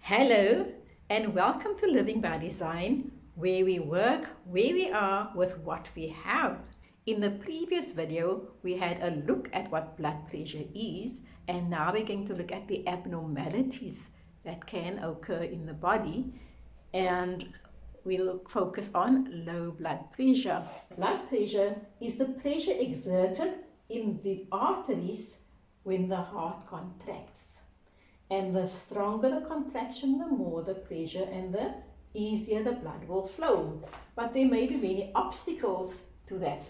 Hello and welcome to Living by Design, where we work where we are with what we have. In the previous video, we had a look at what blood pressure is, and now we're going to look at the abnormalities that can occur in the body, and we'll focus on low blood pressure. Blood pressure is the pressure exerted in the arteries when the heart contracts. And the stronger the contraction, the more the pressure and the easier the blood will flow. But there may be many obstacles to that.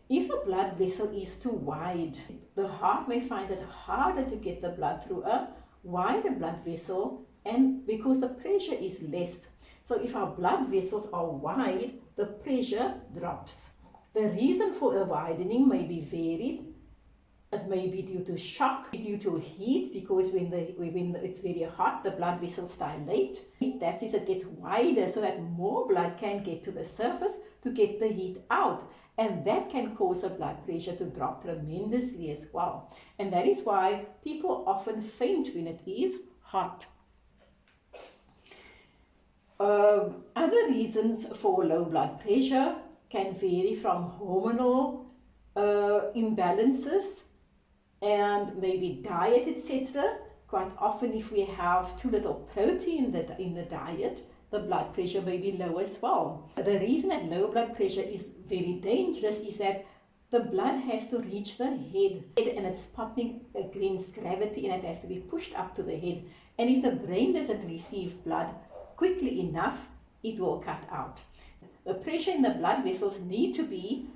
If a blood vessel is too wide, the heart may find it harder to get the blood through a wider blood vessel, and because the pressure is less. So if our blood vessels are wide, the pressure drops. The reason for a widening may be varied. It may be due to shock, due to heat, because when it's very hot, the blood vessels dilate. That is, it gets wider so that more blood can get to the surface to get the heat out. And that can cause the blood pressure to drop tremendously as well. And that is why people often faint when it is hot. Other reasons for low blood pressure can vary from hormonal imbalances and maybe diet, etc. Quite often, if we have too little protein in the diet, the blood pressure may be low as well. The reason that low blood pressure is very dangerous is that the blood has to reach the head, and it's pumping against gravity, and it has to be pushed up to the head. And if the brain doesn't receive blood quickly enough, it will cut out. The pressure in the blood vessels need to be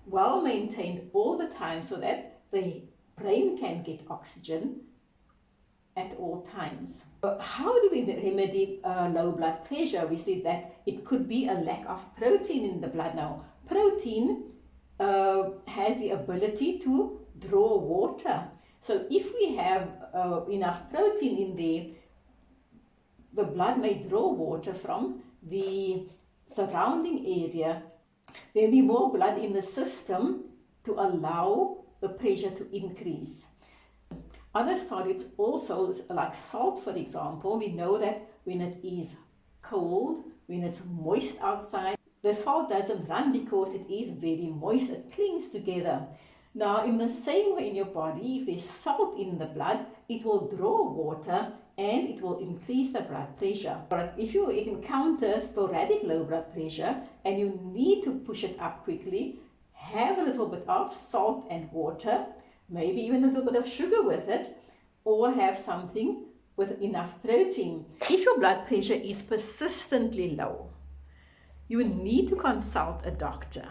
well maintained all the time so that the brain can get oxygen at all times. How do we remedy low blood pressure? We said that it could be a lack of protein in the blood. Now, protein has the ability to draw water. So if we have enough protein in there, the blood may draw water from the surrounding area. There will be more blood in the system to allow the pressure to increase. Other solids also, like salt for example, we know that when it is cold, when it's moist outside, the salt doesn't run because it is very moist, it clings together. Now in the same way in your body, if there's salt in the blood, it will draw water and it will increase the blood pressure. But if you encounter sporadic low blood pressure and you need to push it up quickly, have a little bit of salt and water, maybe even a little bit of sugar with it, or have something with enough protein. If your blood pressure is persistently low, you need to consult a doctor.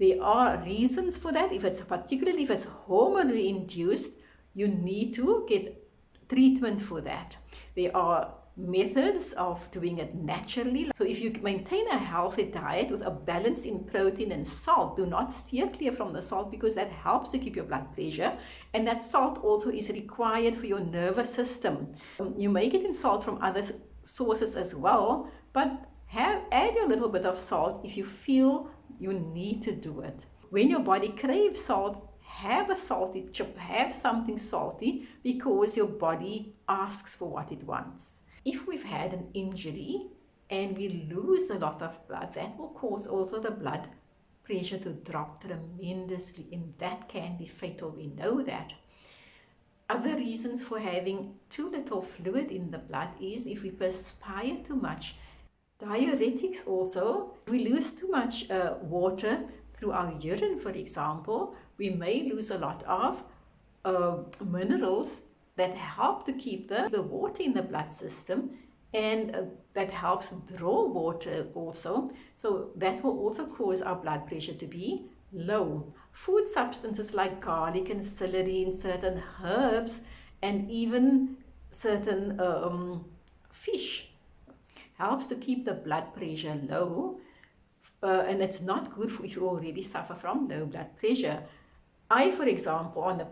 There are reasons for that. Particularly if it's hormonally induced, you need to get treatment for that. There are methods of doing it naturally. So if you maintain a healthy diet with a balance in protein and salt, do not steer clear from the salt, because that helps to keep your blood pressure, and that salt also is required for your nervous system. You may get in salt from other sources as well, but add a little bit of salt if you feel you need to do it. When your body craves salt, have a salty chip, have something salty, because your body asks for what it wants. If we've had an injury and we lose a lot of blood, that will cause also the blood pressure to drop tremendously, and that can be fatal. We know that. Other reasons for having too little fluid in the blood is if we perspire too much. Diuretics also, if we lose too much water through our urine, for example, we may lose a lot of minerals that help to keep the water in the blood system, and that helps draw water also. So that will also cause our blood pressure to be low. Food substances like garlic and celery and certain herbs and even certain fish helps to keep the blood pressure low, and it's not good if you already suffer from low blood pressure. I, for example,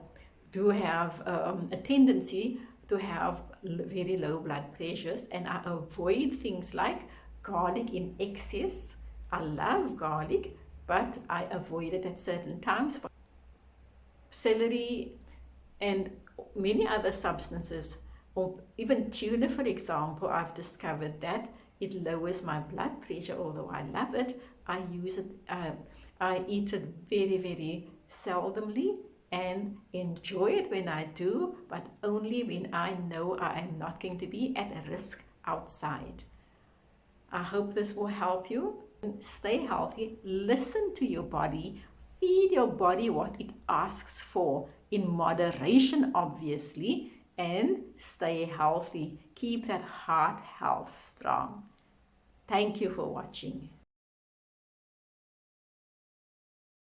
do have a tendency to have very low blood pressures, and I avoid things like garlic in excess. I love garlic, but I avoid it at certain times. Celery and many other substances Or even tuna, for example, I've discovered that it lowers my blood pressure. Although I love it, I use it, I eat it very, very seldomly and enjoy it when I do, but only when I know I am not going to be at a risk outside. I hope this will help you. Stay healthy, listen to your body, feed your body what it asks for in moderation, obviously, and stay healthy. Keep that heart health strong. Thank you for watching.